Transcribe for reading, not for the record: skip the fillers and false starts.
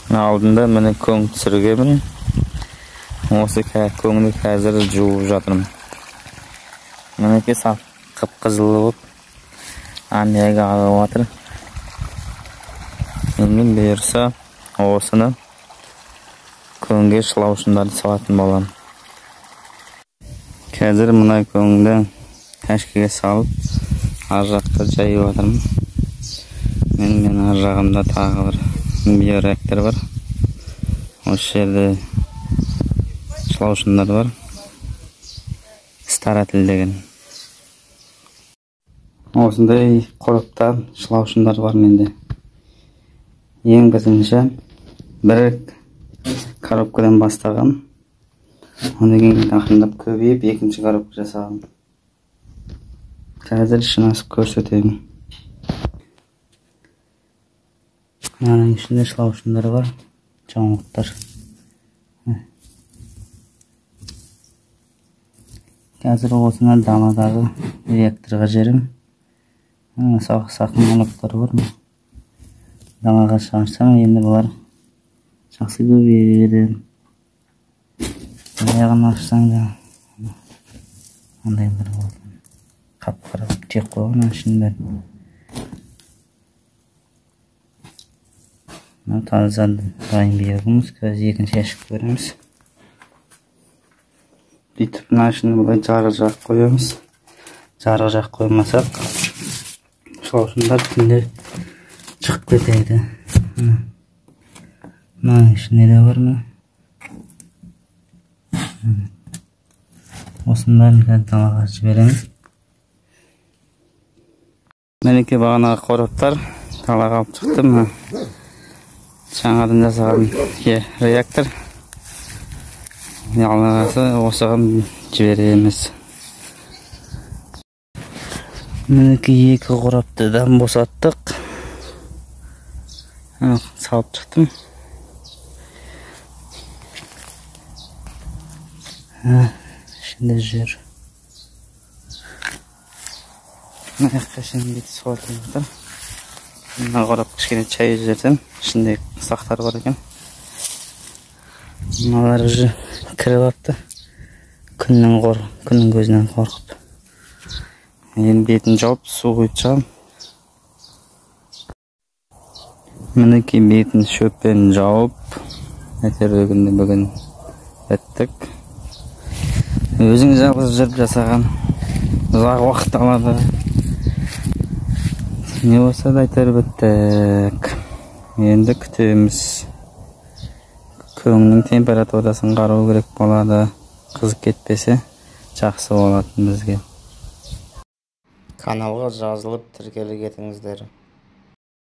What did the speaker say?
Алдында міне көң түсіргенмін. Осы көңді қазір жуып жатырмын. Мінеке сап қып-қызыл болып аммиак ағып жатыр. Енді бұйырса осыны көңге шылаушындарды салатын боламын. Қазір мына көңді кәшкеге салып ар жаққа жайып жатырмын. Мен ар жағымда тағы бір биореактор бар. Осы жерде шылаушындар бар. Старатель деген. Осындай қораптан шылаушындар бар менде. Ең бірінші бір коробкадан бастаған. Одан кейін ақырындап көбейіп екінші коробка жасаған. Қазір ішін ашып көрсетемін. Мынаның ішінде шылаушындар бар, жаңалықтар. Қазір осыны дамадағы реакторға жерім. Сақын алаптар бар. Дамаға шығарсам, енді бұлар жақсы көбейеді. Аяғын ашсаң да андай бір болды. Қап-қарап жеп қойған ішінде. Таза дайын биогумыз. Қазір екінші ашып көреміз. Бүйтіп мына ішіне бұлай жарық жағып қоямыз. Жарық жағып қоймасақ, шылаушындар түнде шығып кетеді. Мынаның ішінде де бар ма? Осының бәрін қазір далаға жібереміз. Мінеке бағанағы қораптар далаға алып шықтым. Жаңадан жасаған реактор. Ялғасы осыған жібереміз. Мінеке екі қораптыдан босаттық. Салып шықтым. Ішінде жүр. Қашын беті суатым жатыр. Мына қорап кішкене чай жіберсем, ішінде сақтар бар екен. Мыналар уже кіріп апты. Күннің көзінен қорқып. Енді бетін жауып, су құйып шығам. Мінеке бетін шөппен жауып, әтер бүгін өттік. Өзің жалғыз жүріп жасаған ұзақ уақыт алады. Не болса да айтар біттік. Енді күтеміз. Көңнің температурасын қарау керек болады. Қызып кетпесе жақсы болатын бізге. Каналға жазылып тіркеліп кетіңіздер.